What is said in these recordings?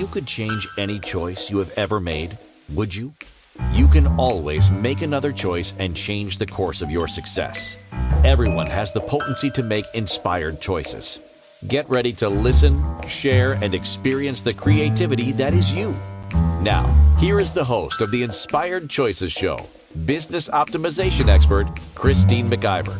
you could change any choice you have ever made, would you? You can always make another choice and change the course of your success. Everyone has the potency to make inspired choices. Get ready to listen, share, and experience the creativity that is you. Now, here is the host of the Inspired Choices Show, business optimization expert, Christine McIver.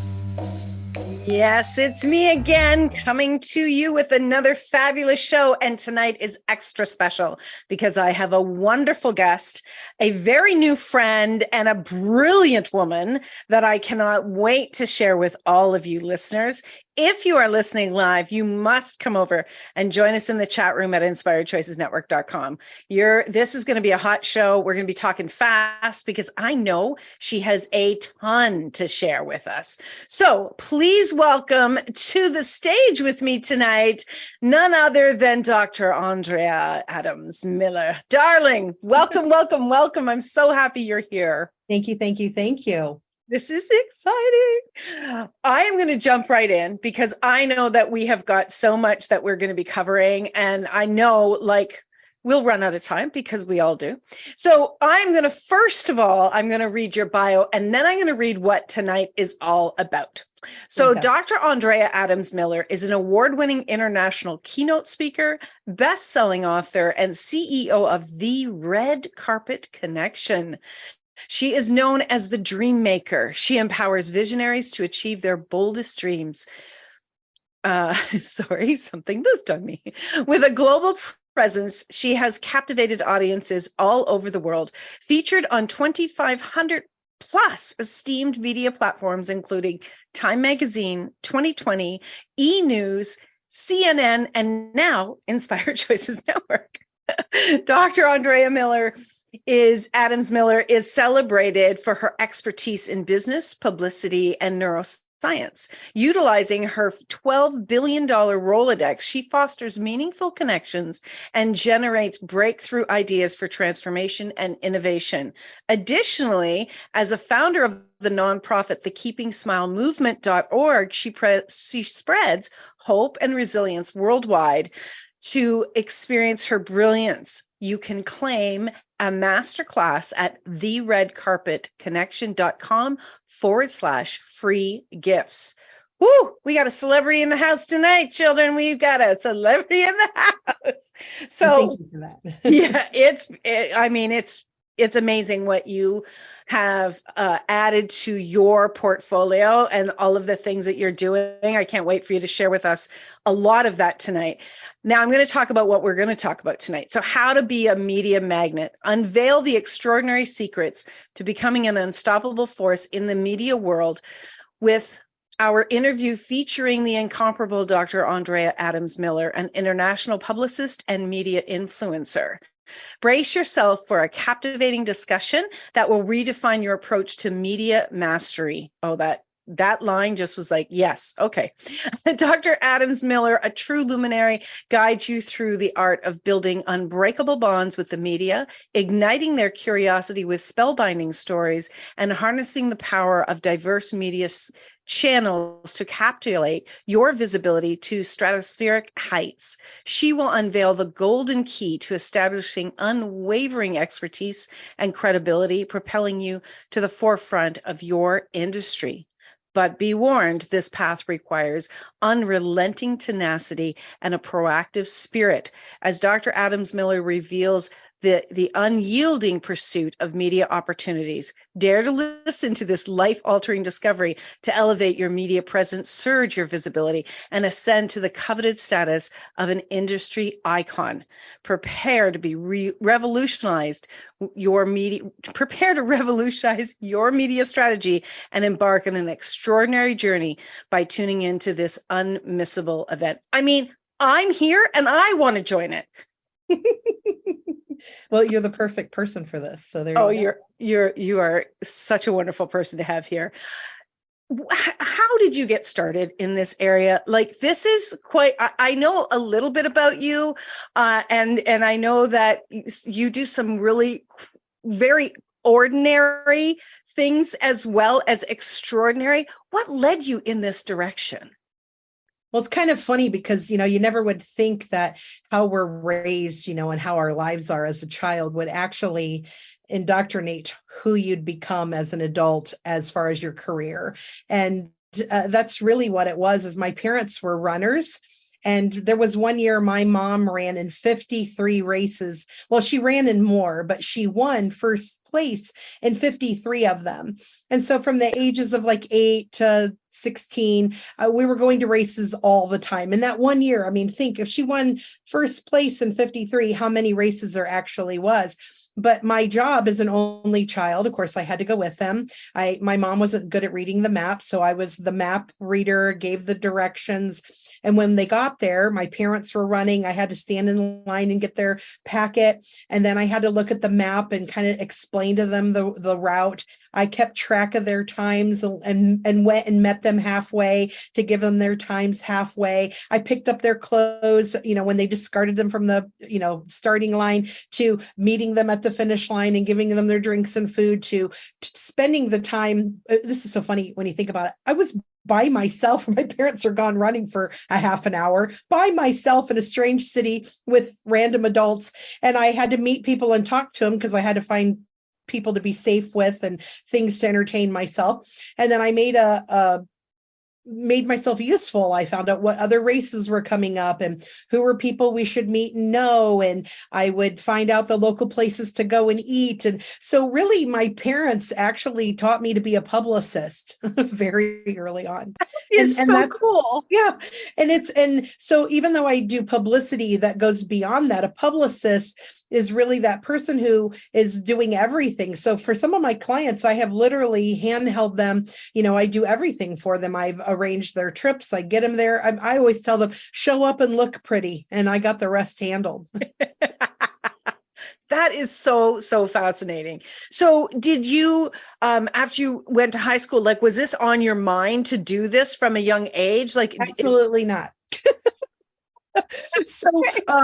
Yes, it's me again, coming to you with another fabulous show. And tonight is extra special because I have a wonderful guest, a very new friend, and a brilliant woman that I cannot wait to share with all of you listeners. If you are listening live, you must come over and join us in the chat room at inspiredchoicesnetwork.com. This is going to be a hot show. We're going to be talking fast because I know she has a ton to share with us. So please welcome to the stage with me tonight, none other than Dr. Andrea Adams-Miller. Darling, welcome, welcome, welcome. I'm so happy you're here. Thank you, thank you, thank you. This is exciting. I am going to jump right in because I know that we have got so much that we're going to be covering. And I know we'll run out of time because we all do. So first of all, I'm going to read your bio and then I'm going to read what tonight is all about. So okay. Dr. Andrea Adams-Miller is an award-winning international keynote speaker, best-selling author, and CEO of The Red Carpet Connection. She is known as the Dream Maker. She empowers visionaries to achieve their boldest dreams. Sorry, something moved on me. With a global presence, she has captivated audiences all over the world, featured on 2,500 plus esteemed media platforms, including Time Magazine, 2020, E! News, CNN, and now Inspired Choices Network. Dr. Andrea Adams-Miller is celebrated for her expertise in business, publicity, and neuroscience. Utilizing her $12 billion Rolodex, she fosters meaningful connections and generates breakthrough ideas for transformation and innovation. Additionally, as a founder of the nonprofit thekeepingsmilemovement.org, she spreads hope and resilience worldwide. To experience her brilliance, you can claim a masterclass at theredcarpetconnection.com/free gifts. Woo! We got a celebrity in the house tonight, children. We've got a celebrity in the house. So, thank you for that. Yeah, it's amazing what you have added to your portfolio and all of the things that you're doing. I can't wait for you to share with us a lot of that tonight. Now I'm going to talk about what we're going to talk about tonight. So how to be a media magnet, unveil the extraordinary secrets to becoming an unstoppable force in the media world with our interview featuring the incomparable Dr. Andrea Adams-Miller, an international publicist and media influencer. Brace yourself for a captivating discussion that will redefine your approach to media mastery. Oh, that line just was like, yes, okay. Dr. Adams-Miller, a true luminary, guides you through the art of building unbreakable bonds with the media, igniting their curiosity with spellbinding stories, and harnessing the power of diverse media channels to captivate your visibility to stratospheric heights. She will unveil the golden key to establishing unwavering expertise and credibility, propelling you to the forefront of your industry. But be warned, this path requires unrelenting tenacity and a proactive spirit. As Dr. Adams-Miller reveals the unyielding pursuit of media opportunities. Dare to listen to this life-altering discovery to elevate your media presence, surge your visibility, and ascend to the coveted status of an industry icon. Prepare to revolutionize your media strategy and embark on an extraordinary journey by tuning into this unmissable event. I mean, I'm here and I want to join it. Well, you're the perfect person for this. So there you go. You are such a wonderful person to have here. How did you get started in this area? Like, this is quite, I know a little bit about you, and I know that you do some really very ordinary things as well as extraordinary. What led you in this direction? Well, it's kind of funny because, you never would think that how we're raised, and how our lives are as a child would actually indoctrinate who you'd become as an adult as far as your career. And that's really what it was, is my parents were runners. And there was one year my mom ran in 53 races. Well, she ran in more, but she won first place in 53 of them. And so from the ages of like 8 to 16, we were going to races all the time. And that one year, I mean, think if she won first place in 53, how many races there actually was. But my job as an only child, of course, I had to go with them. My mom wasn't good at reading the map, so I was the map reader, gave the directions. And when they got there, my parents were running. I had to stand in line and get their packet. And then I had to look at the map and kind of explain to them the route. I kept track of their times and went and met them halfway to give them their times halfway. I picked up their clothes, when they discarded them from the, starting line, to meeting them at the finish line and giving them their drinks and food, to spending the time. This is so funny when you think about it. I was by myself. My parents are gone running for a half an hour by myself in a strange city with random adults. And I had to meet people and talk to them because I had to find people to be safe with and things to entertain myself. And then I made myself useful. I found out what other races were coming up and who were people we should meet and know. And I would find out the local places to go and eat. And so really my parents actually taught me to be a publicist very early on. It's so cool. Yeah. And so even though I do publicity that goes beyond that, a publicist is really that person who is doing everything. So for some of my clients, I have literally handheld them. I do everything for them. I've arranged their trips. I get them there. I always tell them, show up and look pretty. And I got the rest handled. That is so fascinating. So did you, after you went to high school, was this on your mind to do this from a young age? Absolutely not. So,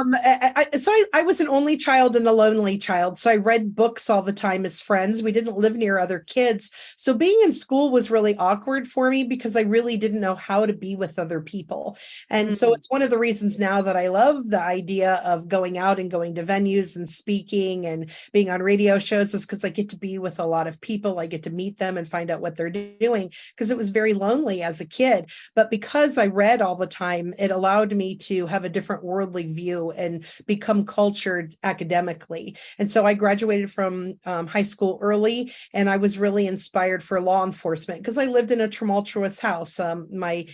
I was an only child and a lonely child. So I read books all the time as friends. We didn't live near other kids. So being in school was really awkward for me because I really didn't know how to be with other people. And so it's one of the reasons now that I love the idea of going out and going to venues and speaking and being on radio shows, is because I get to be with a lot of people. I get to meet them and find out what they're doing, because it was very lonely as a kid. But because I read all the time, it allowed me to have a different worldly view and become cultured academically. And so I graduated from high school early, and I was really inspired for law enforcement because I lived in a tumultuous house. My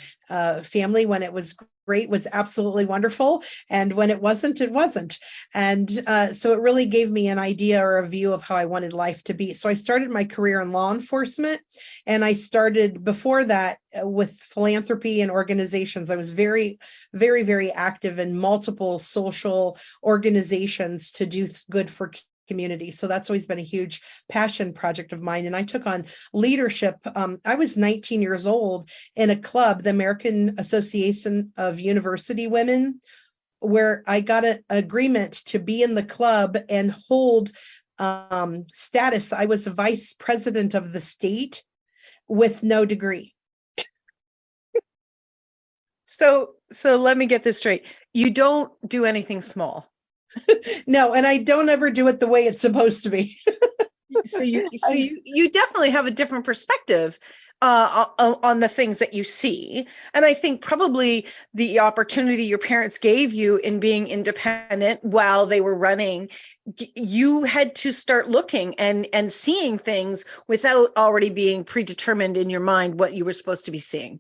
family, when it was great, was absolutely wonderful, and when it wasn't, it wasn't. And so it really gave me an idea or a view of how I wanted life to be. So I started my career in law enforcement, and I started before that with philanthropy and organizations. I was very, very, very active in multiple social organizations to do good for community. So that's always been a huge passion project of mine. And I took on leadership. I was 19 years old in a club, the American Association of University Women, where I got an agreement to be in the club and hold status. I was the vice president of the state with no degree. So let me get this straight. You don't do anything small. No, and I don't ever do it the way it's supposed to be. So you definitely have a different perspective on the things that you see. And I think probably the opportunity your parents gave you in being independent while they were running, you had to start looking and seeing things without already being predetermined in your mind what you were supposed to be seeing.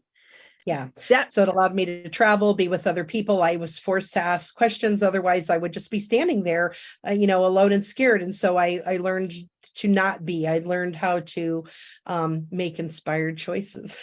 Yeah. So it allowed me to travel, be with other people. I was forced to ask questions. Otherwise, I would just be standing there, alone and scared. And so I learned to not be. I learned how to make inspired choices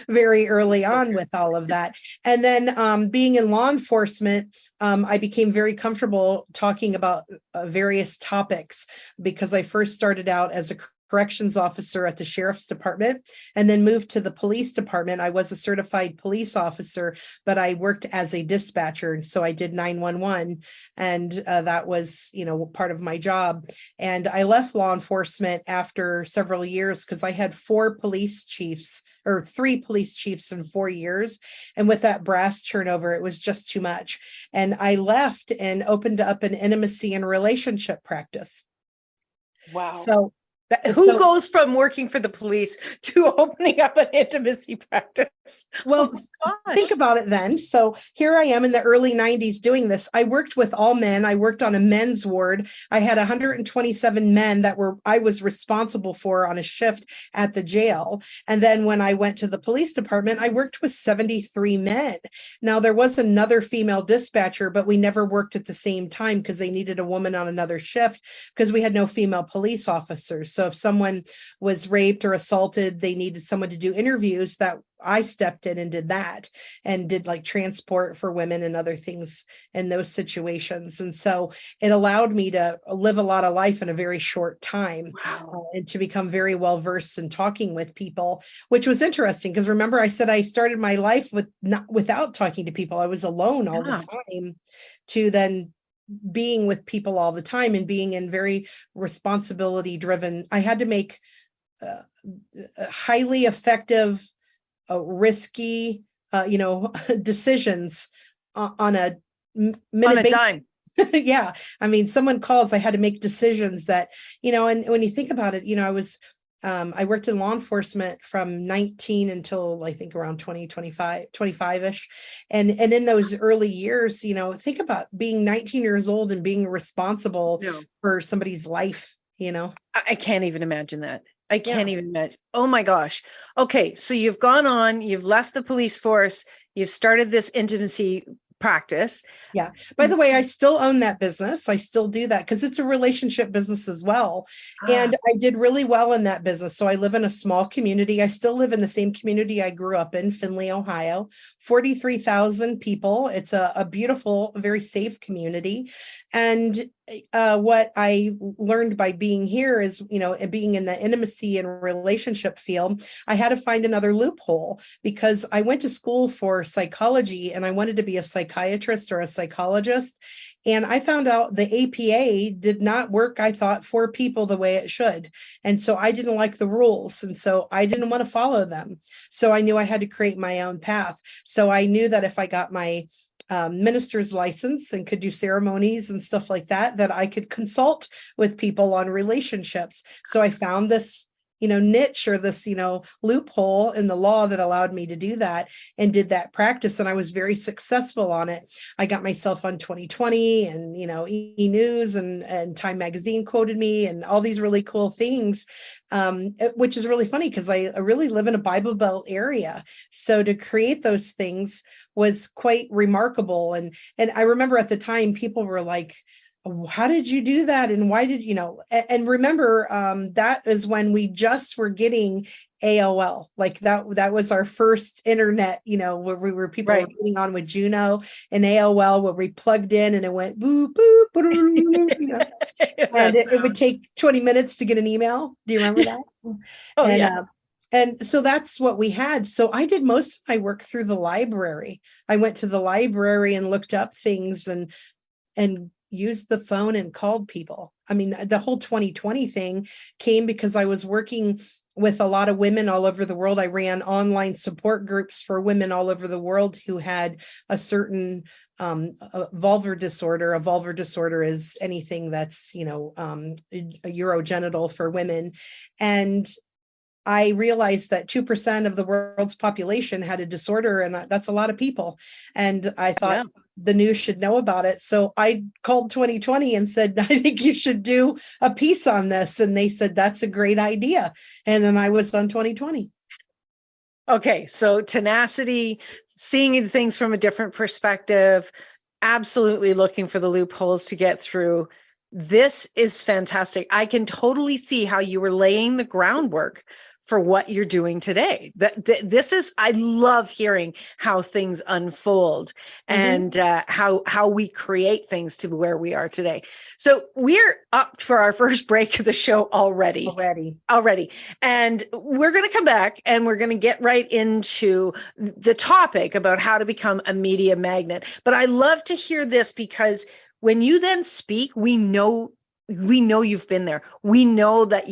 very early on with all of that. And then being in law enforcement, I became very comfortable talking about various topics because I first started out as a corrections officer at the sheriff's department and then moved to the police department. I was a certified police officer, but I worked as a dispatcher. So I did 911, and that was, part of my job. And I left law enforcement after several years because I had 4 police chiefs or 3 police chiefs in 4 years. And with that brass turnover, it was just too much. And I left and opened up an intimacy and relationship practice. Wow. So who goes from working for the police to opening up an intimacy practice? Well, think about it then. So here I am in the early 90s doing this. I worked with all men. I worked on a men's ward. I had 127 men that I was responsible for on a shift at the jail. And then when I went to the police department, I worked with 73 men. Now, there was another female dispatcher, but we never worked at the same time because they needed a woman on another shift because we had no female police officers. So if someone was raped or assaulted, they needed someone to do interviews. That I stepped in and did that, and did like transport for women and other things in those situations. And so it allowed me to live a lot of life in a very short time. Wow. And to become very well versed in talking with people, which was interesting because remember I said I started my life without talking to people. I was alone all the time, to then being with people all the time and being in very responsibility driven. I had to make highly effective, risky, decisions on a minute on a dime. Yeah. I mean, someone calls, I had to make decisions that, and when you think about it, I worked in law enforcement from 19 until I think around 25-ish. And in those early years, think about being 19 years old and being responsible for somebody's life, I can't even imagine that. I can't even imagine. Oh my gosh. Okay. So you've gone on, you've left the police force, you've started this intimacy practice. Yeah. By the way, I still own that business. I still do that because it's a relationship business as well. And I did really well in that business. So I live in a small community. I still live in the same community I grew up in, Findlay, Ohio, 43,000 people. It's a beautiful, very safe community. And what I learned by being here is, being in the intimacy and relationship field, I had to find another loophole because I went to school for psychology and I wanted to be a psychiatrist or a psychologist. And I found out the APA did not work, I thought, for people the way it should. And so I didn't like the rules. And so I didn't want to follow them. So I knew I had to create my own path. So I knew that if I got my minister's license and could do ceremonies and stuff like that, that I could consult with people on relationships. So I found this niche or this, loophole in the law that allowed me to do that and did that practice. And I was very successful on it. I got myself on 2020 and, E! News and Time Magazine quoted me and all these really cool things, which is really funny because I really live in a Bible Belt area. So to create those things was quite remarkable. And I remember at the time people were like, how did you do that? And why did and remember, that is when we just were getting AOL, like that was our first internet, where people were getting on with Juno and AOL, where we plugged in and it went boop, boop, boop, and it would take 20 minutes to get an email. Do you remember that? And so that's what we had. So I did most of my work through the library. I went to the library and looked up things and used the phone and called people. I mean, the whole 2020 thing came because I was working with a lot of women all over the world. I ran online support groups for women all over the world who had a certain vulvar disorder. A vulvar disorder is anything that's, a urogenital for women. And I realized that 2% of the world's population had a disorder, and that's a lot of people. And I thought the news should know about it. So I called 2020 and said, I think you should do a piece on this. And they said, that's a great idea. And then I was on 2020. Okay. So tenacity, seeing things from a different perspective, absolutely looking for the loopholes to get through. This is fantastic. I can totally see how you were laying the groundwork for what you're doing today. This is, I love hearing how things unfold and how we create things to where we are today. So we're up for our first break of the show already. And we're going to come back and we're going to get right into the topic about how to become a media magnet. But I love to hear this because when you then speak, we know we know you've been there. We know that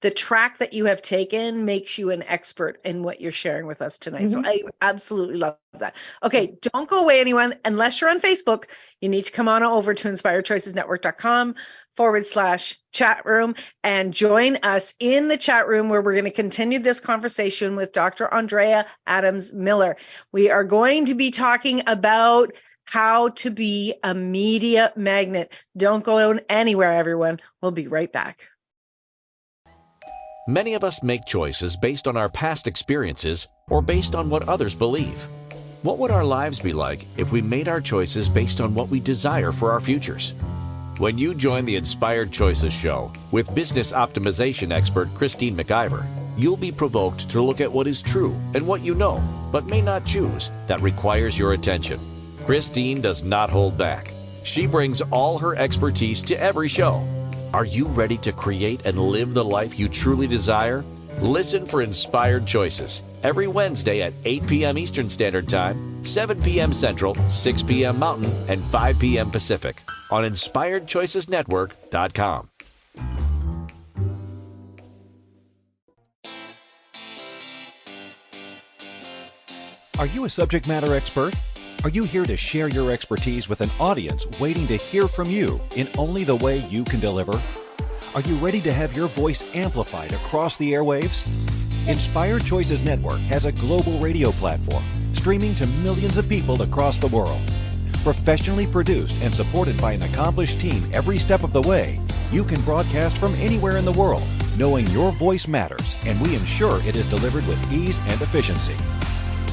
the track that you have taken makes you an expert in what you're sharing with us tonight. So I absolutely love that. Okay, don't go away, anyone. Unless you're on Facebook, you need to come on over to inspiredchoicesnetwork.com/chat room and join us in the chat room, where we're going to continue this conversation with Dr. Andrea Adams-Miller. We are going to be talking about how to be a media magnet. Don't go anywhere, everyone. We'll be right back. Many of us make choices based on our past experiences or based on what others believe. What would our lives be like if we made our choices based on what we desire for our futures? When you join the Inspired Choices show with business optimization expert Christine McIver, you'll be provoked to look at what is true and what you know, but may not choose, that requires your attention. Christine does not hold back. She brings all her expertise to every show. Are you ready to create and live the life you truly desire? Listen for Inspired Choices every Wednesday at 8 p.m. Eastern Standard Time, 7 p.m. Central, 6 p.m. Mountain, and 5 p.m. Pacific on inspiredchoicesnetwork.com. Are you a subject matter expert? Are you here to share your expertise with an audience waiting to hear from you in only the way you can deliver? Are you ready to have your voice amplified across the airwaves? Inspired Choices Network has a global radio platform streaming to millions of people across the world. Professionally produced and supported by an accomplished team every step of the way, you can broadcast from anywhere in the world, knowing your voice matters, and we ensure it is delivered with ease and efficiency.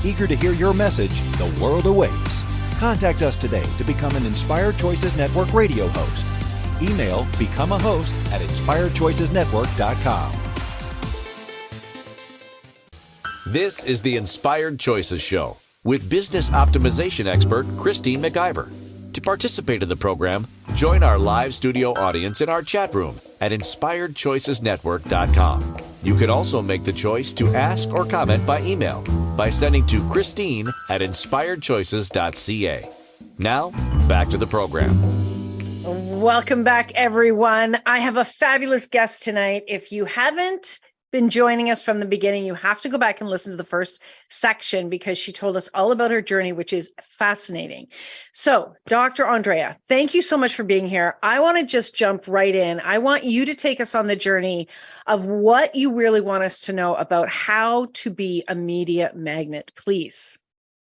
Eager to hear your message, the world awaits. Contact us today to become an Inspired Choices Network radio host. Email becomeahost@inspiredchoicesnetwork.com. This is the Inspired Choices Show with business optimization expert Christine McIver. To participate in the program, join our live studio audience in our chat room at inspiredchoicesnetwork.com. You can also make the choice to ask or comment by email by sending to Christine@inspiredchoices.ca. Now, back to the program. Welcome back, everyone. I have a fabulous guest tonight. If you haven't been joining us from the beginning, you have to go back and listen to the first section, because she told us all about her journey, which is fascinating. So, Dr. Andrea, thank you so much for being here. I want to just jump right in. I want you to take us on the journey of what you really want us to know about how to be a media magnet, please.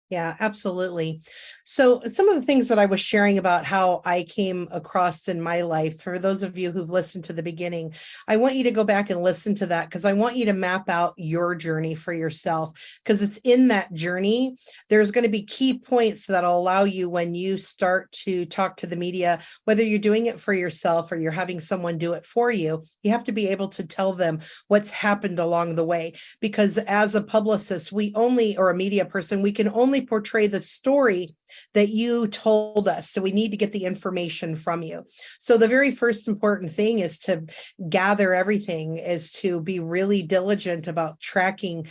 Yeah, absolutely. So some of the things that I was sharing about how I came across in my life, for those of you who've listened to the beginning, I want you to go back and listen to that, because I want you to map out your journey for yourself, because it's in that journey. There's going to be key points that'll allow you, when you start to talk to the media, whether you're doing it for yourself or you're having someone do it for you, you have to be able to tell them what's happened along the way. Because as a publicist, or a media person, we can only portray the story that you told us. So we need to get the information from you. So the very first important thing is to gather everything, is to be really diligent about tracking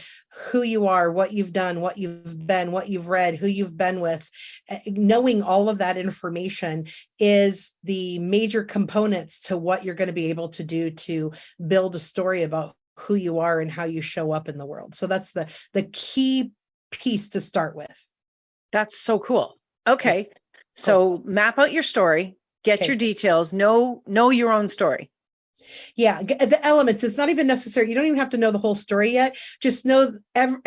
who you are, what you've done, what you've been, what you've read, who you've been with. Knowing all of that information is the major components to what you're going to be able to do to build a story about who you are and how you show up in the world. So that's the key piece to start with. That's so cool. Okay. So map out your story, get your details, know your own story. Yeah, the elements. It's not even necessary. You don't even have to know the whole story yet. Just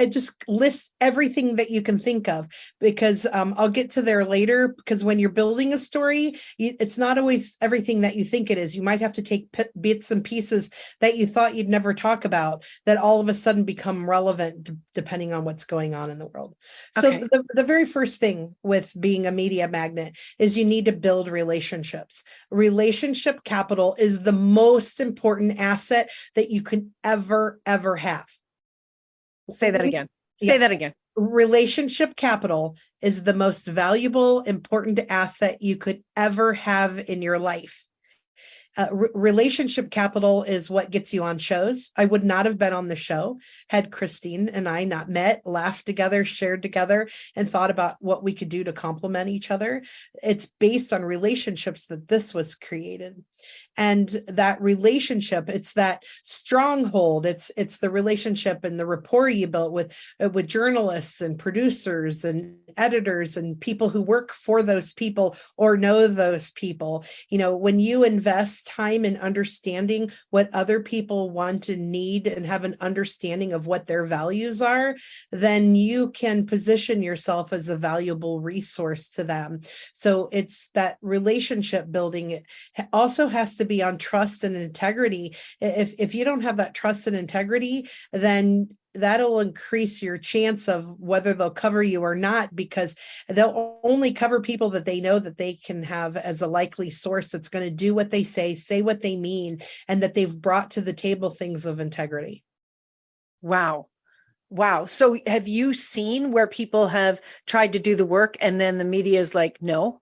just list everything that you can think of, because I'll get to there later. Because when you're building a story, it's not always everything that you think it is. You might have to take bits and pieces that you thought you'd never talk about, that all of a sudden become relevant depending on what's going on in the world. Okay. So the very first thing with being a media magnet is you need to build relationships. Relationship capital is the most important asset that you could ever have. Say that again. Say that again. Relationship capital is the most valuable, important asset you could ever have in your life. Relationship capital is what gets you on shows. I would not have been on the show had Christine and I not met, laughed together, shared together, and thought about what we could do to complement each other. It's based on relationships that this was created. And that relationship, it's that stronghold. It's the relationship and the rapport you built with journalists and producers and editors and people who work for those people or know those people. When you invest time in understanding what other people want and need and have an understanding of what their values are, then you can position yourself as a valuable resource to them. So it's that relationship building. It also has to be on trust and integrity. If you don't have that trust and integrity, then that'll increase your chance of whether they'll cover you or not, because they'll only cover people that they know that they can have as a likely source that's going to do what they say what they mean, and that they've brought to the table things of integrity. Wow. So have you seen where people have tried to do the work and then the media is like, no?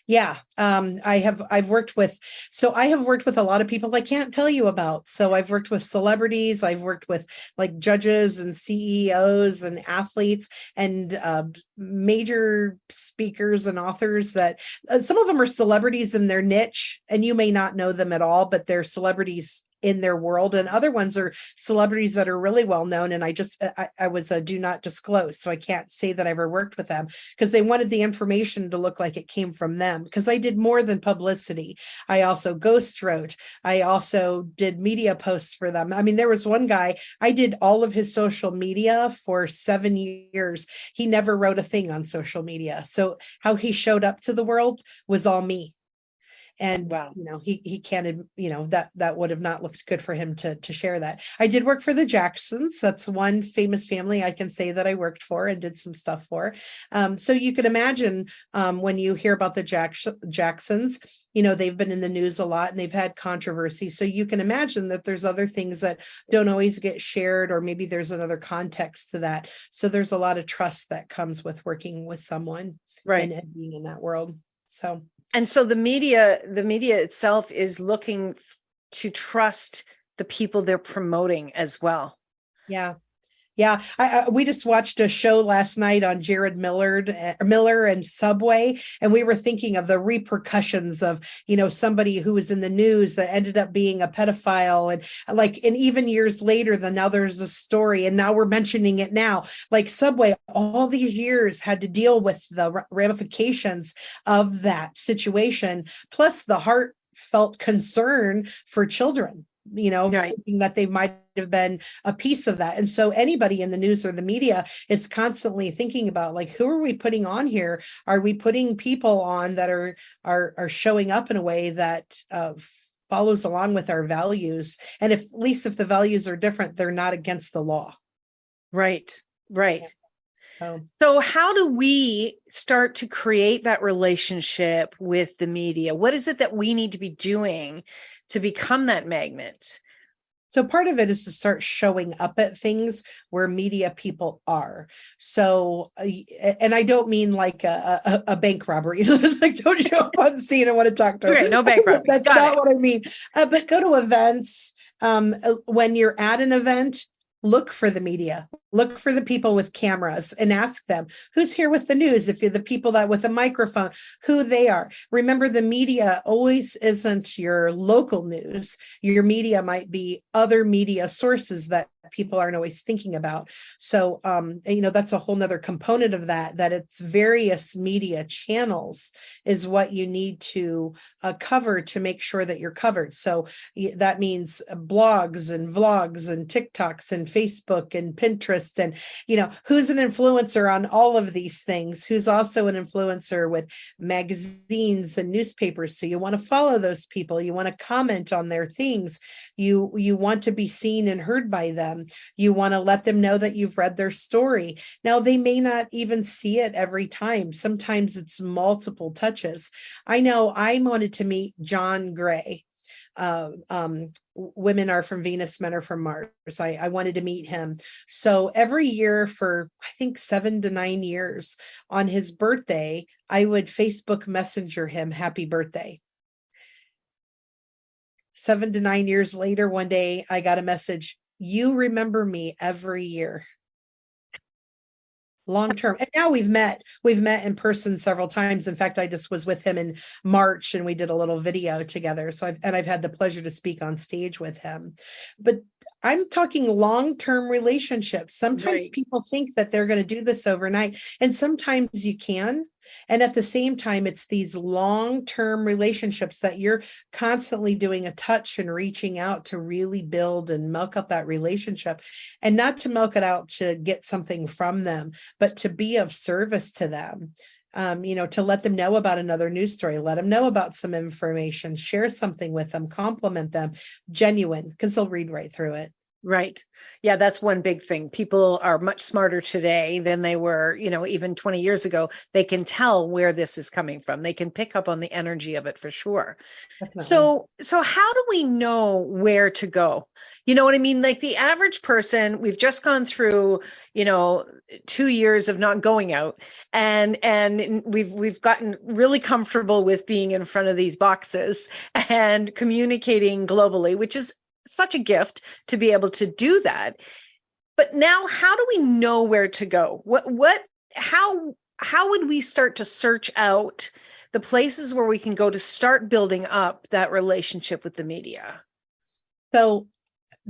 Yeah, I've worked with a lot of people I can't tell you about. So I've worked with celebrities, I've worked with like judges and CEOs and athletes and major speakers and authors that some of them are celebrities in their niche, and you may not know them at all, but they're celebrities in their world, and other ones are celebrities that are really well known, and I was a do not disclose, so I can't say that I ever worked with them, because they wanted the information to look like it came from them, because I did more than publicity. I also ghost wrote. I also did media posts for them. I mean, there was one guy, I did all of his social media for 7 years. He never wrote a thing on social media, so how he showed up to the world was all me. And wow. He can't, that would have not looked good for him to share that. I did work for the Jacksons. That's one famous family I can say that I worked for and did some stuff for. So you can imagine when you hear about the Jacksons, they've been in the news a lot and they've had controversy. So you can imagine that there's other things that don't always get shared, or maybe there's another context to that. So there's a lot of trust that comes with working with someone, right, and being in that world. And so the media itself is looking to trust the people they're promoting as well. Yeah. We just watched a show last night on Jared Miller and Subway, and we were thinking of the repercussions of, somebody who was in the news that ended up being a pedophile, and even years later, then now there's a story, and now we're mentioning it now. Like Subway, all these years had to deal with the ramifications of that situation, plus the heartfelt concern for children. Right. Thinking that they might have been a piece of that. And so anybody in the news or the media is constantly thinking about, like, who are we putting on here? Are we putting people on that are showing up in a way that follows along with our values? And at least if the values are different, they're not against the law. Right. So how do we start to create that relationship with the media? What is it that we need to be doing to become that magnet? So part of it is to start showing up at things where media people are. So, and I don't mean like a bank robbery. It's like, don't show up on the scene. I want to talk to her. Okay, no bank robbery. That's not what I mean. But go to events. When you're at an event, look for the media, look for the people with cameras and ask them who's here with the news. If you're the people that with a microphone, who they are. Remember, the media always isn't your local news. Your media might be other media sources that people aren't always thinking about. So, that's a whole nother component of that it's various media channels is what you need to cover to make sure that you're covered. So that means blogs and vlogs and TikToks and Facebook and Pinterest, and who's an influencer on all of these things, who's also an influencer with magazines and newspapers. So you want to follow those people, you want to comment on their things, you want to be seen and heard by them, you want to let them know that you've read their story. Now, they may not even see it every time. Sometimes it's multiple touches. I know I wanted to meet John Gray. Women are from Venus, men are from Mars. I wanted to meet him. So every year for, I think, 7 to 9 years, on his birthday, I would Facebook Messenger him happy birthday. 7 to 9 years later, one day I got a message, you remember me every year. Long term. And now we've met in person several times. In fact, I just was with him in March and we did a little video together. So I've had the pleasure to speak on stage with him. But I'm talking long-term relationships. Sometimes Right. people think that they're going to do this overnight, and sometimes you can. And at the same time, it's these long-term relationships that you're constantly doing a touch and reaching out to really build and milk up that relationship, and not to milk it out to get something from them, but to be of service to them. To let them know about another news story, let them know about some information, share something with them, compliment them, genuine, because they'll read right through it. Right. Yeah, that's one big thing. People are much smarter today than they were, even 20 years ago. They can tell where this is coming from. They can pick up on the energy of it for sure. Definitely. So how do we know where to go? You know what I mean? Like the average person, we've just gone through, 2 years of not going out, and we've gotten really comfortable with being in front of these boxes and communicating globally, which is such a gift to be able to do that. But now, how do we know where to go? How would we start to search out the places where we can go to start building up that relationship with the media?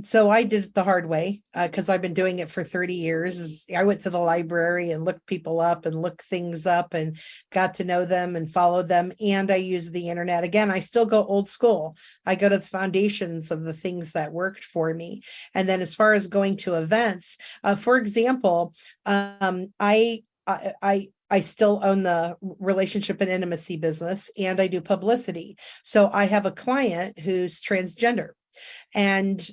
So I did it the hard way because I've been doing it for 30 years. I went to the library and looked people up and looked things up and got to know them and followed them. And I use the internet. Again, I still go old school. I go to the foundations of the things that worked for me. And then as far as going to events, for example, I still own the relationship and intimacy business, and I do publicity. So I have a client who's transgender. And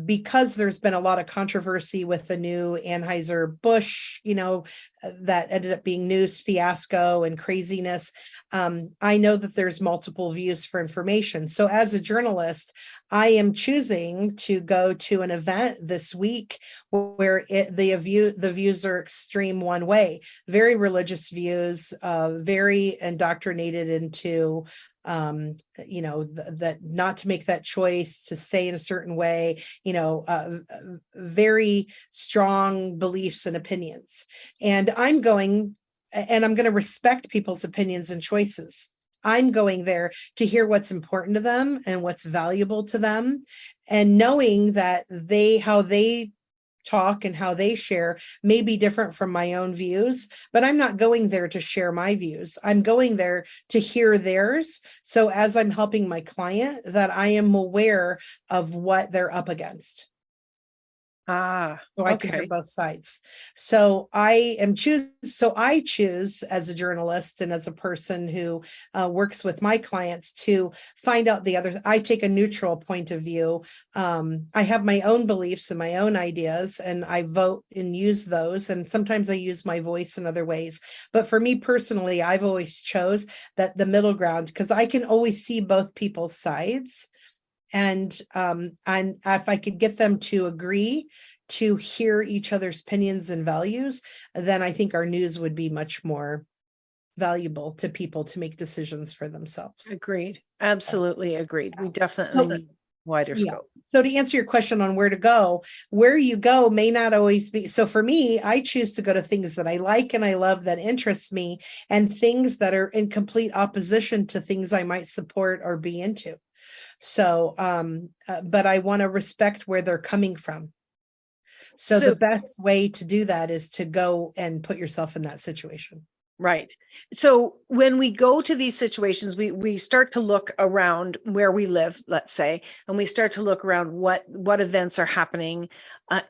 because there's been a lot of controversy with the new Anheuser-Busch, that ended up being news fiasco and craziness, I know that there's multiple views for information. So as a journalist, I am choosing to go to an event this week where the views are extreme one way, very religious views, very indoctrinated into that not to make that choice, to say in a certain way, very strong beliefs and opinions. And I'm going to respect people's opinions and choices. I'm going there to hear what's important to them and what's valuable to them, and knowing that how they talk and how they share may be different from my own views, but I'm not going there to share my views. I'm going there to hear theirs. So as I'm helping my client, that I am aware of what they're up against. So I can hear both sides. So I choose as a journalist and as a person who works with my clients to find out the others. I take a neutral point of view. I have my own beliefs and my own ideas, and I vote and use those. And sometimes I use my voice in other ways. But for me personally, I've always chose that the middle ground, because I can always see both people's sides. And if I could get them to agree to hear each other's opinions and values, then I think our news would be much more valuable to people to make decisions for themselves. Agreed. Absolutely agreed. We definitely need wider scope. So to answer your question on where to go, where you go may not always be. So for me, I choose to go to things that I like and I love, that interest me, and things that are in complete opposition to things I might support or be into. So, but I want to respect where they're coming from. So the best way to do that is to go and put yourself in that situation. Right. So when we go to these situations, we start to look around where we live, let's say, and we start to look around what events are happening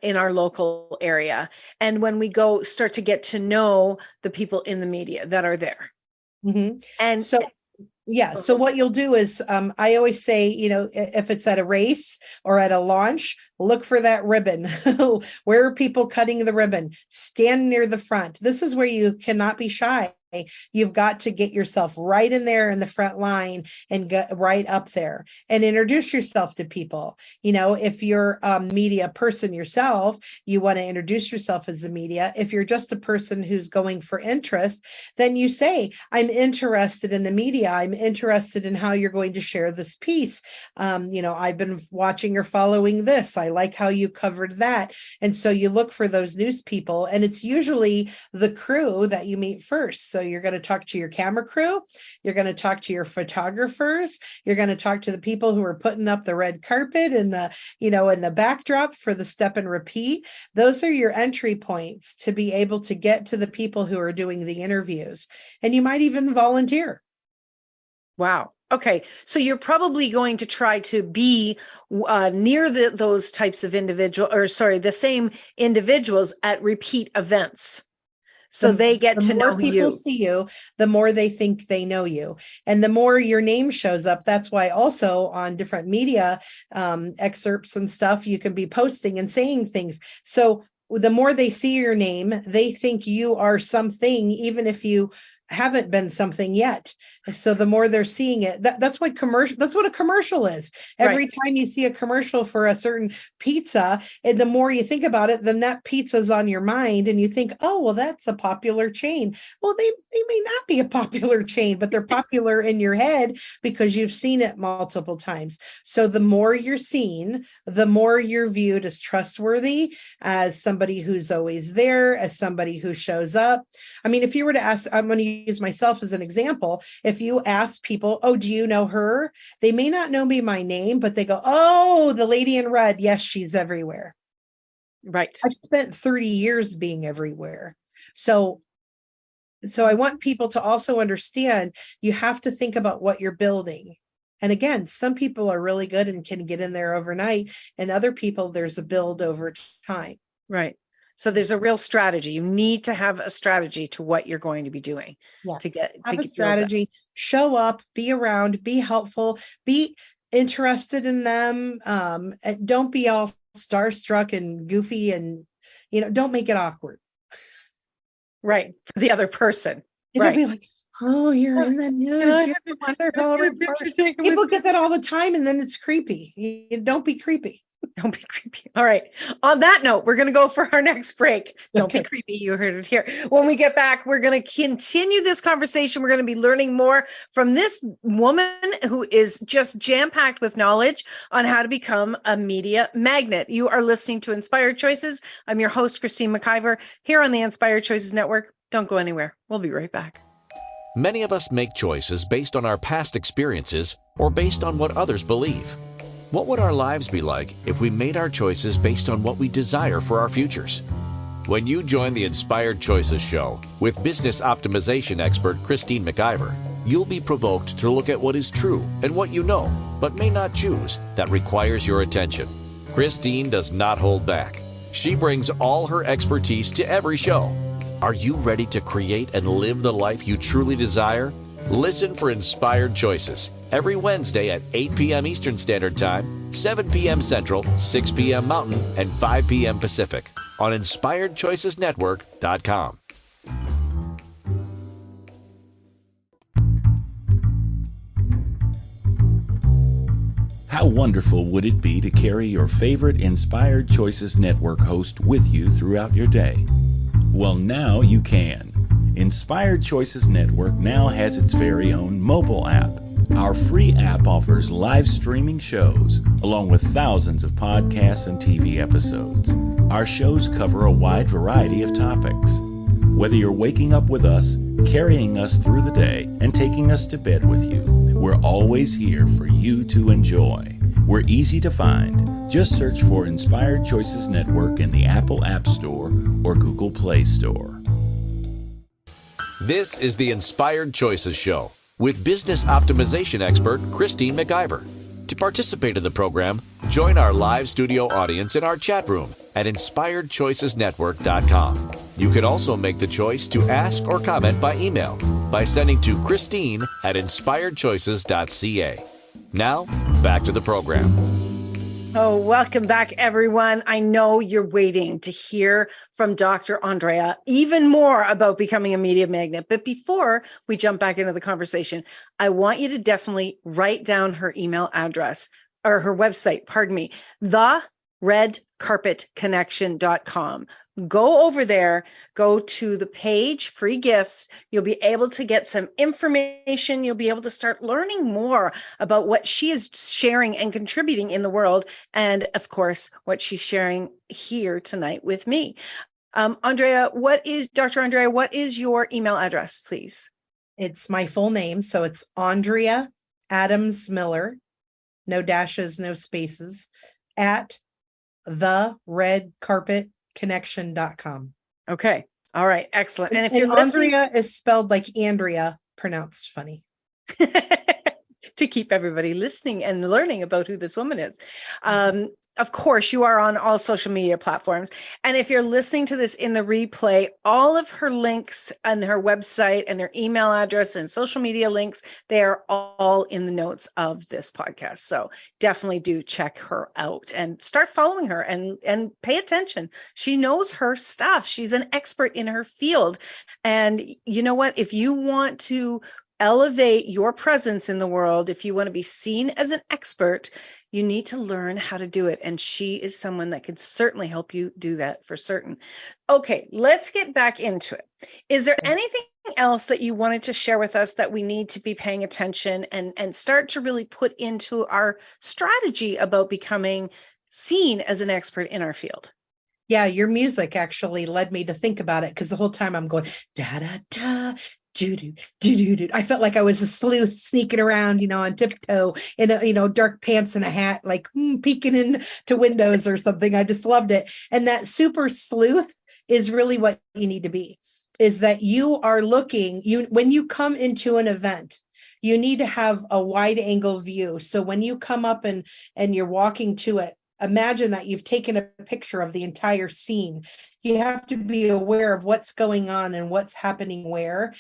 in our local area. And when we start to get to know the people in the media that are there. Mm-hmm. And so what you'll do is, I always say, if it's at a race or at a launch, look for that ribbon. Where are people cutting the ribbon? Stand near the front. This is where you cannot be shy. you've got to get yourself right in there in the front line and get right up there and introduce yourself to people. If you're a media person yourself, you want to introduce yourself as the media. If you're just a person who's going for interest, then you say, I'm interested in the media. I'm interested in how you're going to share this piece. I've been watching or following this. I like how you covered that. And so you look for those news people, and it's usually the crew that you meet first. So you're going to talk to your camera crew. You're going to talk to your photographers. You're going to talk to the people who are putting up the red carpet and the backdrop for the step and repeat. Those are your entry points to be able to get to the people who are doing the interviews. And you might even volunteer. Wow. Okay. So you're probably going to try to be near those types of the same individuals at repeat events. So they get to know you. The more people see you, the more they think they know you. And the more your name shows up, that's why also on different media excerpts and stuff, you can be posting and saying things. So the more they see your name, they think you are something, even if you haven't been something yet. So the more they're seeing it, that's what a commercial is. Every time you see a commercial for a certain pizza, and the more you think about it, then that pizza's on your mind, and you think, oh, well, that's a popular chain. Well, they may not be a popular chain, but they're popular in your head because you've seen it multiple times. So the more you're seen, the more you're viewed as trustworthy, as somebody who's always there, as somebody who shows up. I mean, if you were to ask, I'm going to use myself as an example. If you ask people, oh, do you know her? They may not know me by name, but they go, oh, the lady in red. Yes, she's everywhere. Right. I've spent 30 years being everywhere. So I want people to also understand you have to think about what you're building. And again, some people are really good and can get in there overnight, and other people, there's a build over time. Right. So there's a real strategy. You need to have a strategy to what you're going to be doing. Yeah. Have a strategy, show up, be around, be helpful, be interested in them. Don't be all starstruck and goofy, and don't make it awkward. Right. For the other person. Don't be like, oh, you're in the news. You're wonderful report. People get that all the time, and then it's creepy. Don't be creepy. Don't be creepy. All right. On that note, we're going to go for our next break. Don't be creepy. You heard it here. When we get back, we're going to continue this conversation. We're going to be learning more from this woman who is just jam-packed with knowledge on how to become a media magnet. You are listening to Inspired Choices. I'm your host, Christine McIver, here on the Inspired Choices Network. Don't go anywhere. We'll be right back. Many of us make choices based on our past experiences or based on what others believe. What would our lives be like if we made our choices based on what we desire for our futures? When you join the Inspired Choices show with business optimization expert Christine McIver, you'll be provoked to look at what is true and what you know, but may not choose, that requires your attention. Christine does not hold back. She brings all her expertise to every show. Are you ready to create and live the life you truly desire? Listen for Inspired Choices every Wednesday at 8 p.m. Eastern Standard Time, 7 p.m. Central, 6 p.m. Mountain, and 5 p.m. Pacific on InspiredChoicesNetwork.com. How wonderful would it be to carry your favorite Inspired Choices Network host with you throughout your day? Well, now you can. Inspired Choices Network now has its very own mobile app. Our free app offers live streaming shows, along with thousands of podcasts and TV episodes. Our shows cover a wide variety of topics. Whether you're waking up with us, carrying us through the day, and taking us to bed with you, we're always here for you to enjoy. We're easy to find. Just search for Inspired Choices Network in the Apple App Store or Google Play Store. This is the Inspired Choices Show with business optimization expert Christine McIver. To participate in the program, join our live studio audience in our chat room at InspiredChoicesNetwork.com. You can also make the choice to ask or comment by email by sending to Christine at InspiredChoices.ca. Now, back to the program. Oh, welcome back, everyone. I know you're waiting to hear from Dr. Andrea even more about becoming a media magnet. But before we jump back into the conversation, I want you to definitely write down her email address or her website, pardon me, theredcarpetconnection.com. Go over there, go to the page, free gifts. You'll be able to get some information. You'll be able to start learning more about what she is sharing and contributing in the world. And of course, what she's sharing here tonight with me. Dr. Andrea, what is your email address, please? It's my full name. So it's Andrea Adams-Miller, no dashes, no spaces, at theredcarpetconnection.com. Okay. All right. Excellent. And if you're Andrea is spelled like Andrea, pronounced funny. To keep everybody listening and learning about who this woman is. Of course, you are on all social media platforms. And if you're listening to this in the replay, all of her links and her website and her email address and social media links, they are all in the notes of this podcast. So definitely do check her out and start following her and pay attention. She knows her stuff. She's an expert in her field. And you know what? If you want to elevate your presence in the world, if you want to be seen as an expert, you need to learn how to do it. And she is someone that can certainly help you do that for certain. Okay, let's get back into it. Is there anything else that you wanted to share with us that we need to be paying attention and start to really put into our strategy about becoming seen as an expert in our field? Yeah, your music actually led me to think about it, because the whole time I'm going da da da. Do. I felt like I was a sleuth sneaking around, on tiptoe in dark pants and a hat, like peeking into windows or something. I just loved it. And that super sleuth is really what you need to be, is that you are looking, when you come into an event, you need to have a wide angle view. So when you come up and you're walking to it, imagine that you've taken a picture of the entire scene. You have to be aware of what's going on and what's happening where.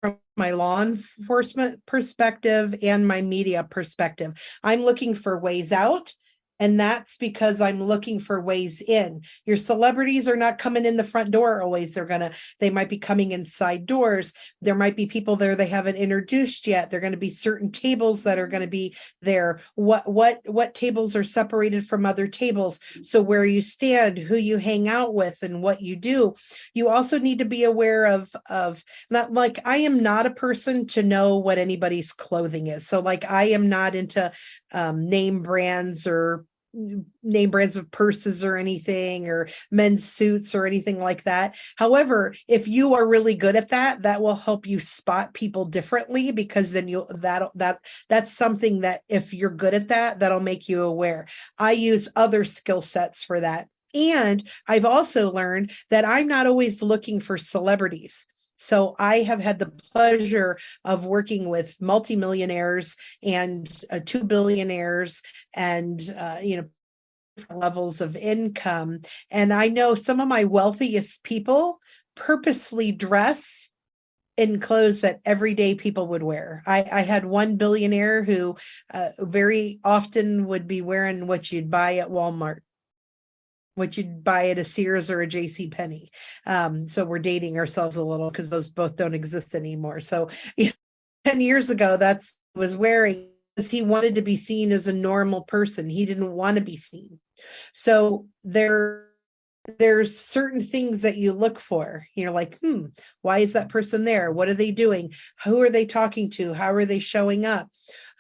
From my law enforcement perspective and my media perspective, I'm looking for ways out. And that's because I'm looking for ways in. Your celebrities are not coming in the front door always. They might be coming inside doors. There might be people there they haven't introduced yet. There are going to be certain tables that are going to be there. What tables are separated from other tables? So where you stand, who you hang out with, and what you do. You also need to be aware of not, like, I am not a person to know what anybody's clothing is. So like, I am not into name brands of purses or anything, or men's suits or anything like that. However, if you are really good at that will help you spot people differently, because then that's something that if you're good at that'll make you aware. I use other skill sets for that. And I've also learned that I'm not always looking for celebrities. So I have had the pleasure of working with multimillionaires and 2 billionaires and, levels of income. And I know some of my wealthiest people purposely dress in clothes that everyday people would wear. I had one billionaire who very often would be wearing what you'd buy at Walmart, what you'd buy at a Sears or a JCPenney. So we're dating ourselves a little, because those both don't exist anymore. So 10 years ago, that's what he was wearing, because he wanted to be seen as a normal person. He didn't want to be seen. So there's certain things that you look for. You're like, why is that person there? What are they doing? Who are they talking to? How are they showing up?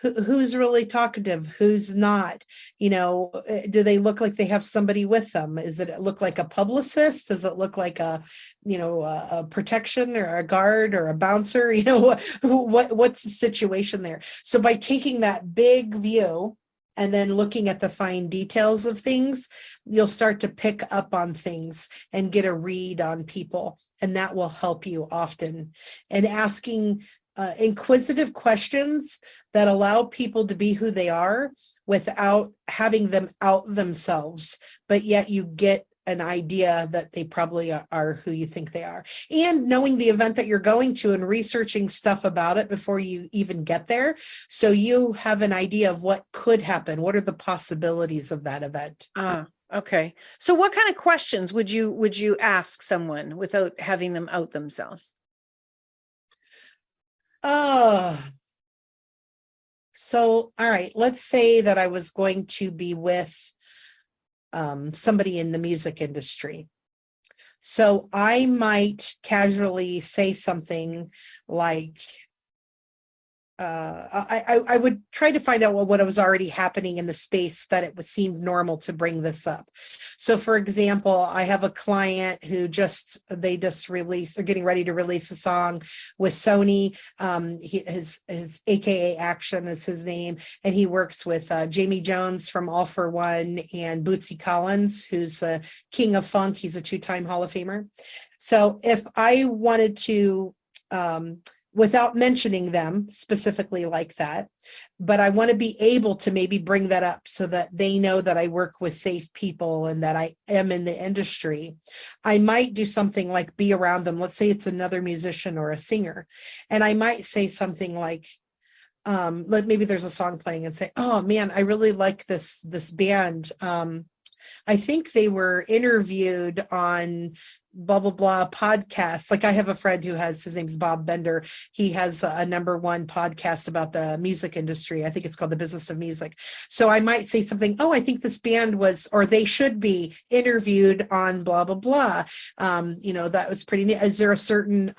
Who's really talkative? Who's not? Do they look like they have somebody with them? Does it look like a publicist? Does it look like a protection or a guard or a bouncer? What's the situation there? So by taking that big view and then looking at the fine details of things, you'll start to pick up on things and get a read on people. And that will help you often. And asking inquisitive questions that allow people to be who they are without having them out themselves, but yet you get an idea that they probably are who you think they are. And knowing the event that you're going to and researching stuff about it before you even get there. So you have an idea of what could happen. What are the possibilities of that event? Okay. So what kind of questions would you ask someone without having them out themselves? So, all right, let's say that I was going to be with somebody in the music industry. So I might casually say something like, I would try to find out what was already happening in the space that it would seem normal to bring this up. So for example, I have a client who they just released, they're getting ready to release a song with Sony. His AKA Action is his name, and he works with Jamie Jones from All for One and Bootsy Collins, who's a king of funk. He's a 2-time Hall of Famer. So if I wanted to, without mentioning them specifically like that, but I want to be able to maybe bring that up so that they know that I work with safe people and that I am in the industry. I might do something like be around them. Let's say it's another musician or a singer. And I might say something like maybe there's a song playing and say, oh man, I really like this band. I think they were interviewed on blah, blah, blah podcast. Like I have a friend who his name's Bob Bender. He has a #1 podcast about the music industry. I think it's called The Business of Music. So I might say something, oh, I think this band was, or they should be interviewed on blah, blah, blah. That was pretty neat. Is there a certain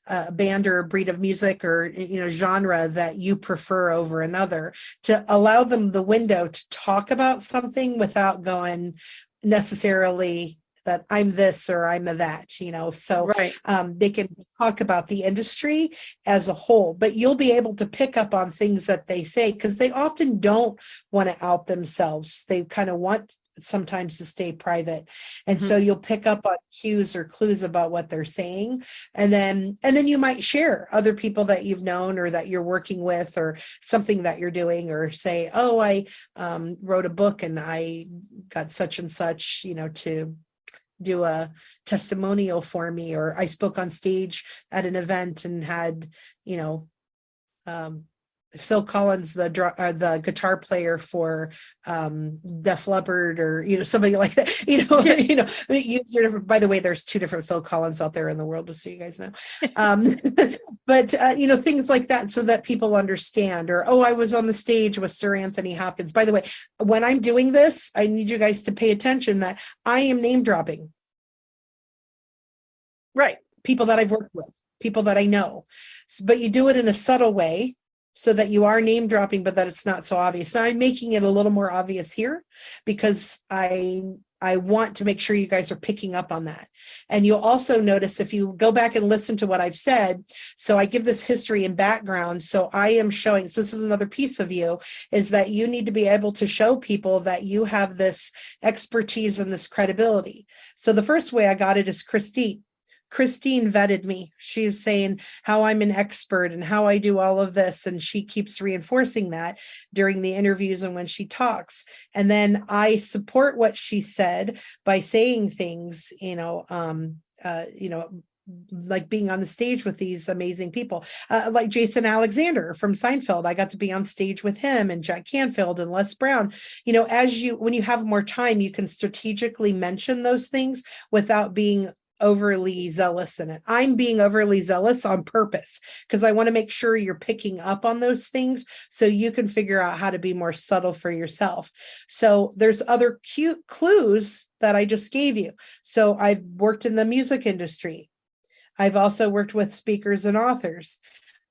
band or breed of music or, genre that you prefer over another, to allow them the window to talk about something without going necessarily that I'm this or I'm a that, so Right. They can talk about the industry as a whole, but you'll be able to pick up on things that they say because they often don't want to out themselves. They kind of want sometimes to stay private. And so you'll pick up on cues or clues about what they're saying. And then you might share other people that you've known or that you're working with or something that you're doing, or say, oh, I wrote a book and I got such and such, to do a testimonial for me, or I spoke on stage at an event and had, Phil Collins, the guitar player for Def Leppard, or somebody like that. By the way, there's 2 different Phil Collins out there in the world, just so you guys know. But things like that, so that people understand. Or, oh, I was on the stage with Sir Anthony Hopkins. By the way, when I'm doing this, I need you guys to pay attention that I am name dropping. Right. People that I've worked with, people that I know, but you do it in a subtle way, so that you are name dropping, but that it's not so obvious. Now I'm making it a little more obvious here because I want to make sure you guys are picking up on that. And you'll also notice if you go back and listen to what I've said, so I give this history and background. So I am showing, so this is another piece of you, is that you need to be able to show people that you have this expertise and this credibility. So the first way I got it is Christine. Christine vetted me. She's saying how I'm an expert and how I do all of this. And she keeps reinforcing that during the interviews and when she talks. And then I support what she said by saying things, like being on the stage with these amazing people, like Jason Alexander from Seinfeld. I got to be on stage with him, and Jack Canfield and Les Brown. When you have more time, you can strategically mention those things without being overly zealous in it. I'm being overly zealous on purpose because I want to make sure you're picking up on those things so you can figure out how to be more subtle for yourself. So there's other cute clues that I just gave you. So I've worked in the music industry. I've also worked with speakers and authors.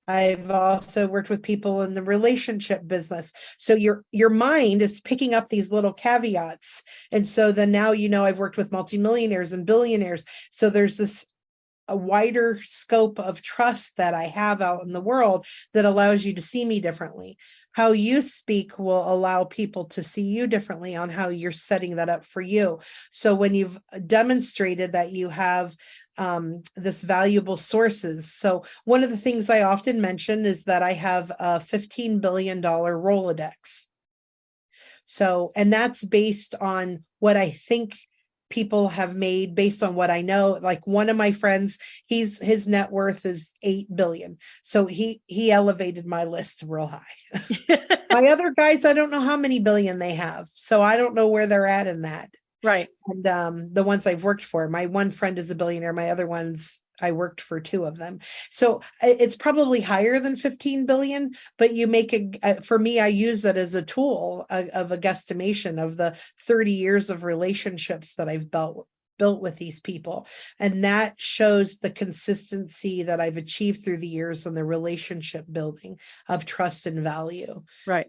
I've also worked with people in the relationship business. So your mind is picking up these little caveats. And so then now, I've worked with multimillionaires and billionaires. So there's a wider scope of trust that I have out in the world that allows you to see me differently. How you speak will allow people to see you differently on how you're setting that up for you. So when you've demonstrated that you have this valuable sources. So one of the things I often mention is that I have a $15 billion Rolodex. So, and that's based on what I think people have made based on what I know. Like one of my friends, his net worth is 8 billion. So he elevated my list real high. My other guys, I don't know how many billion they have. So I don't know where they're at in that. Right. And the ones I've worked for, my one friend is a billionaire. My other ones, I worked for 2 of them. So it's probably higher than 15 billion, but you make it, for me, I use it as a tool of a guesstimation of the 30 years of relationships that I've built with these people. And that shows the consistency that I've achieved through the years in the relationship building of trust and value. Right.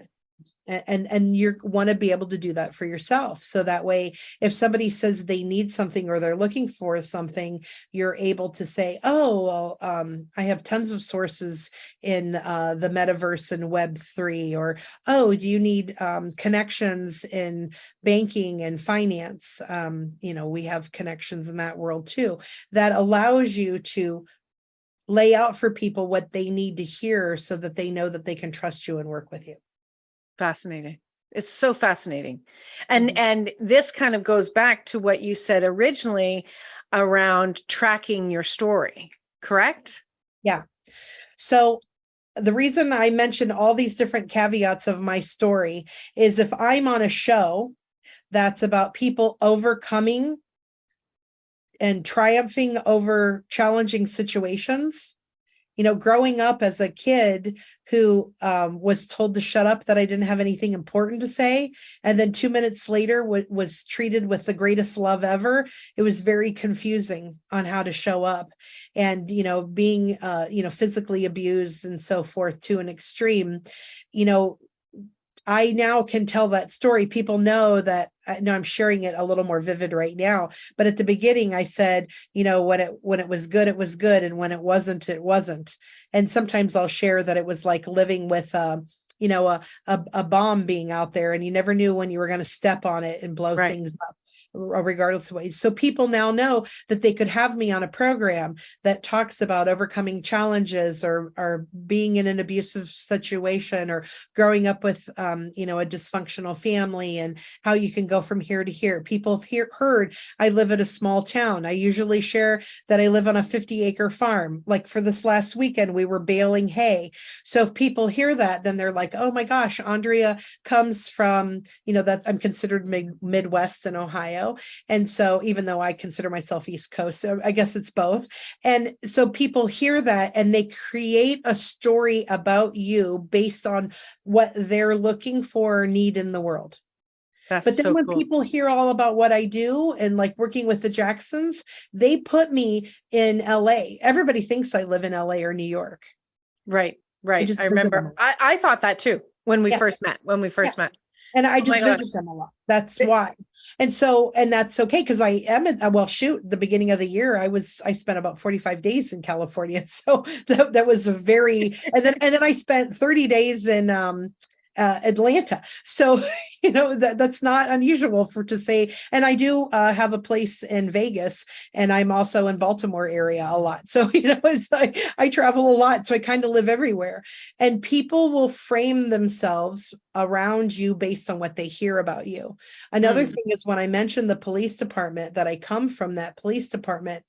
And you want to be able to do that for yourself. So that way, if somebody says they need something or they're looking for something, you're able to say, oh, well, I have tons of sources in the metaverse and Web3, or, oh, do you need connections in banking and finance? We have connections in that world too. That allows you to lay out for people what they need to hear so that they know that they can trust you and work with you. Fascinating. It's so fascinating. And this kind of goes back to what you said originally around tracking your story, correct? Yeah. So the reason I mention all these different caveats of my story is if I'm on a show that's about people overcoming and triumphing over challenging situations, growing up as a kid who was told to shut up, that I didn't have anything important to say, and then 2 minutes later was treated with the greatest love ever. It was very confusing on how to show up, and being physically abused and so forth to an extreme. I now can tell that story. People know that. No, I'm sharing it a little more vivid right now. But at the beginning, I said, when it was good, it was good, and when it wasn't, it wasn't. And sometimes I'll share that it was like living with a bomb being out there, and you never knew when you were going to step on it and blow things up, regardless of what. So people now know that they could have me on a program that talks about overcoming challenges, or being in an abusive situation, or growing up with a dysfunctional family, and how you can go from here to here. People have heard I live in a small town. I usually share that I live on a 50-acre farm. Like for this last weekend, we were baling hay. So if people hear that, then they're like, oh my gosh, Andrea comes from, that I'm considered Midwest in Ohio. And so even though I consider myself East Coast, so I guess it's both. And so people hear that and they create a story about you based on what they're looking for or need in the world. But then so when people hear all about what I do and like working with the Jacksons, they put me in LA. Everybody thinks I live in LA or New York. Right. I remember. I thought that too when we first met. And I just visit them a lot. That's why. And that's okay, because I am the beginning of the year I spent about 45 days in California. So that was and then I spent 30 days in Atlanta. So, that's not unusual to say. And I do have a place in Vegas, and I'm also in Baltimore area a lot. So, it's like I travel a lot. So I kind of live everywhere, and people will frame themselves around you based on what they hear about you. Another thing is when I mentioned the police department, that I come from that police department,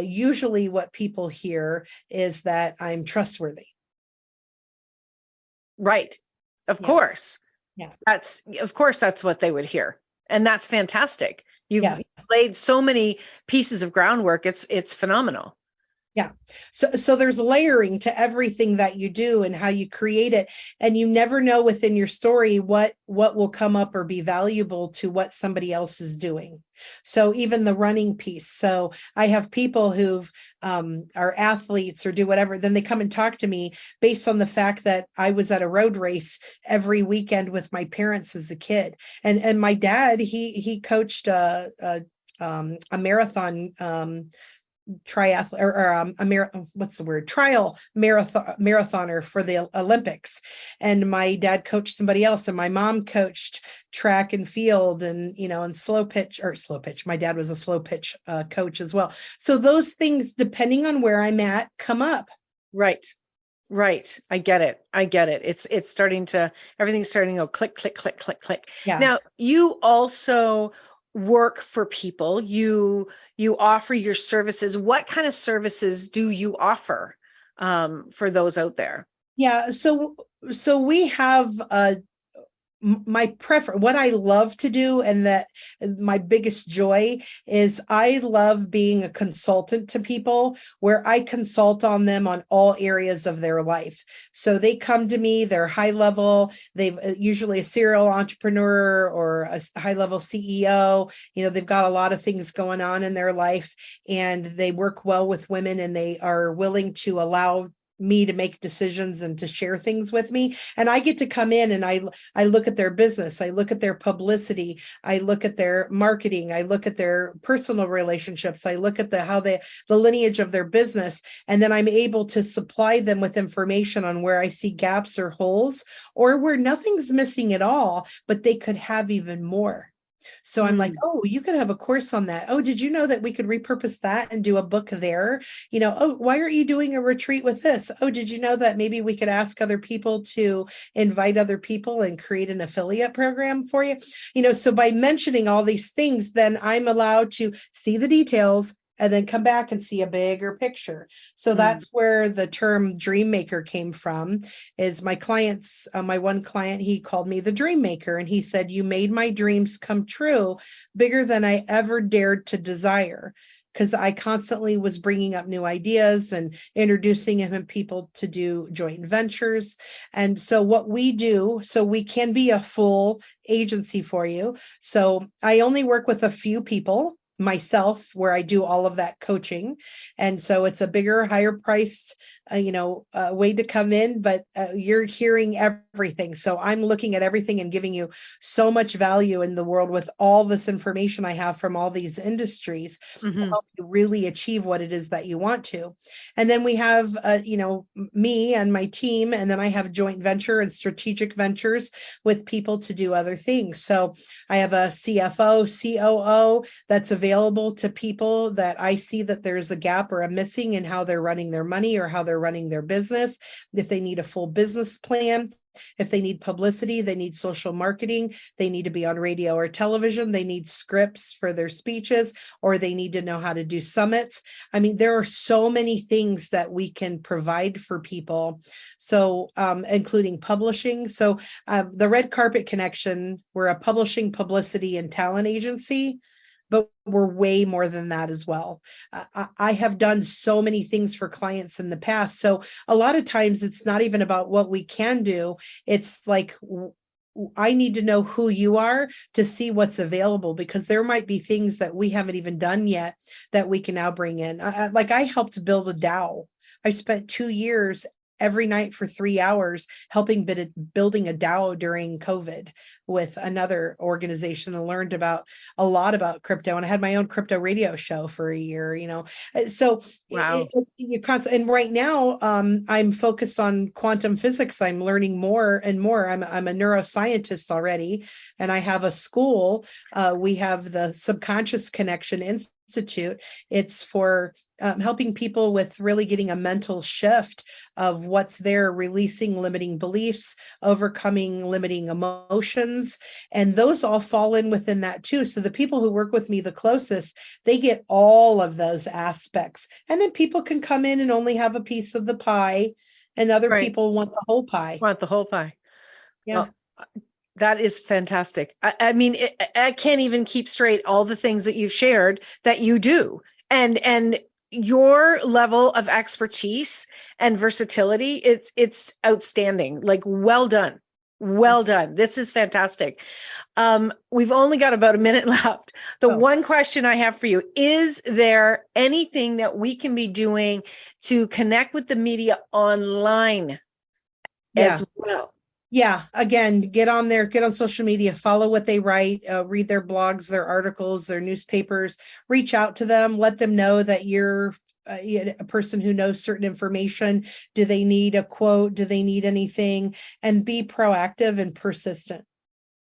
usually what people hear is that I'm trustworthy. Right. Of course. Yeah. That's what they would hear. And that's fantastic. You've laid so many pieces of groundwork. It's phenomenal. Yeah. So there's layering to everything that you do and how you create it. And you never know within your story what will come up or be valuable to what somebody else is doing. So even the running piece. So I have people who are athletes or do whatever. Then they come and talk to me based on the fact that I was at a road race every weekend with my parents as a kid. And my dad, he coached a marathon triathlon trial marathoner for the Olympics. And my dad coached somebody else, and my mom coached track and field and slow pitch. My dad was a slow pitch coach as well. So those things, depending on where I'm at, come up. Right. I get it. Everything's starting to go click, click, click, click, click. Yeah. Now, you also work for people. You offer your services. What kind of services do you offer for those out there? Yeah, so we have my what I love to do, and that my biggest joy is I love being a consultant to people, where I consult on them on all areas of their life. So they come to me, they're high level, they've usually a serial entrepreneur or a high level CEO. They've got a lot of things going on in their life, and they work well with women, and they are willing to allow me to make decisions and to share things with me. And I get to come in and I look at their business, I look at their publicity, I look at their marketing, I look at their personal relationships, I look at the lineage of their business, and then I'm able to supply them with information on where I see gaps or holes, or where nothing's missing at all, but they could have even more. So I'm like, oh, you could have a course on that. Oh, did you know that we could repurpose that and do a book there? Oh, why aren't you doing a retreat with this? Oh, did you know that maybe we could ask other people to invite other people and create an affiliate program for you? So by mentioning all these things, then I'm allowed to see the details and then come back and see a bigger picture. So that's where the term dream maker came from. Is my one client, he called me the dream maker, and he said, you made my dreams come true, bigger than I ever dared to desire. Because I constantly was bringing up new ideas and introducing him and people to do joint ventures. And so what we do, so we can be a full agency for you. So I only work with a few people myself, where I do all of that coaching. And so it's a bigger, higher priced, way to come in, but you're hearing everything. So I'm looking at everything and giving you so much value in the world with all this information I have from all these industries to help you really achieve what it is that you want to. And then we have, me and my team, and then I have joint venture and strategic ventures with people to do other things. So I have a CFO, COO that's available to people that I see that there's a gap or a missing in how they're running their money or how they're running their business. If they need a full business plan, if they need publicity, they need social marketing, they need to be on radio or television, they need scripts for their speeches, or they need to know how to do summits. I mean, there are so many things that we can provide for people. So, including publishing. So the Red Carpet Connection, we're a publishing, publicity, and talent agency, but we're way more than that as well. I have done so many things for clients in the past. So a lot of times it's not even about what we can do. It's like, I need to know who you are to see what's available, because there might be things that we haven't even done yet that we can now bring in. Like I helped build a DAO. I spent 2 years every night for 3 hours helping building a DAO during COVID with another organization, and learned a lot about crypto. And I had my own crypto radio show for a year, So wow. And right now I'm focused on quantum physics. I'm learning more and more. I'm a neuroscientist already, and I have a school. We have the Subconscious Connection Institute. It's for helping people with really getting a mental shift of what's there, releasing limiting beliefs, overcoming limiting emotions. And those all fall in within that too. So the people who work with me the closest, they get all of those aspects. And then people can come in and only have a piece of the pie, and other people want the whole pie. Want the whole pie. Yeah. Well, that is fantastic. I mean, I can't even keep straight all the things that you've shared that you do. And your level of expertise and versatility, it's outstanding. Like, well done. Well done. This is fantastic. We've only got about a minute left. The one question I have for you, is there anything that we can be doing to connect with the media online as well? Yeah, again, get on there, get on social media, follow what they write, read their blogs, their articles, their newspapers, reach out to them, let them know that you're a person who knows certain information. Do they need a quote? Do they need anything? And be proactive and persistent.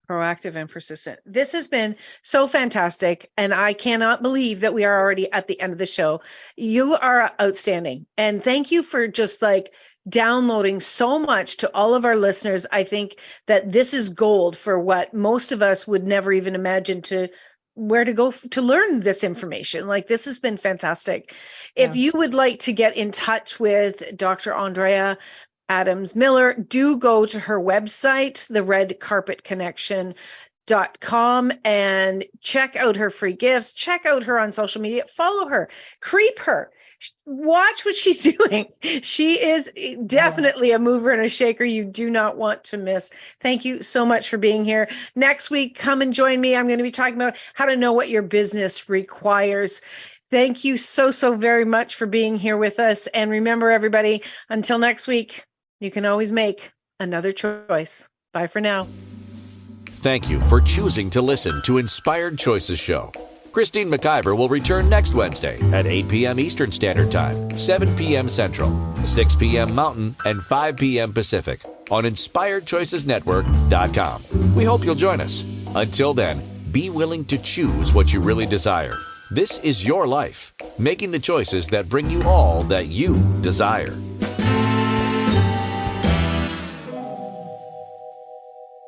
Proactive and persistent. This has been so fantastic, and I cannot believe that we are already at the end of the show. You are outstanding, and thank you for just like downloading so much to all of our listeners. I think that this is gold for what most of us would never even imagine to where to go to learn this information. Like, this has been fantastic. If you would like to get in touch with Dr. Andrea Adams-Miller, do go to her website, theredcarpetconnection.com, and check out her free gifts. Check out her on social media. Follow her. Creep her. Watch what she's doing. She is definitely a mover and a shaker you do not want to miss. Thank you so much for being here. Next week, come and join me. I'm going to be talking about how to know what your business requires. Thank you so very much for being here with us. And remember, everybody, until next week, you can always make another choice. Bye for now. Thank you for choosing to listen to Inspired Choices Show. Christine McIver will return next Wednesday at 8 p.m. Eastern Standard Time, 7 p.m. Central, 6 p.m. Mountain, and 5 p.m. Pacific on InspiredChoicesNetwork.com. We hope you'll join us. Until then, be willing to choose what you really desire. This is your life, making the choices that bring you all that you desire.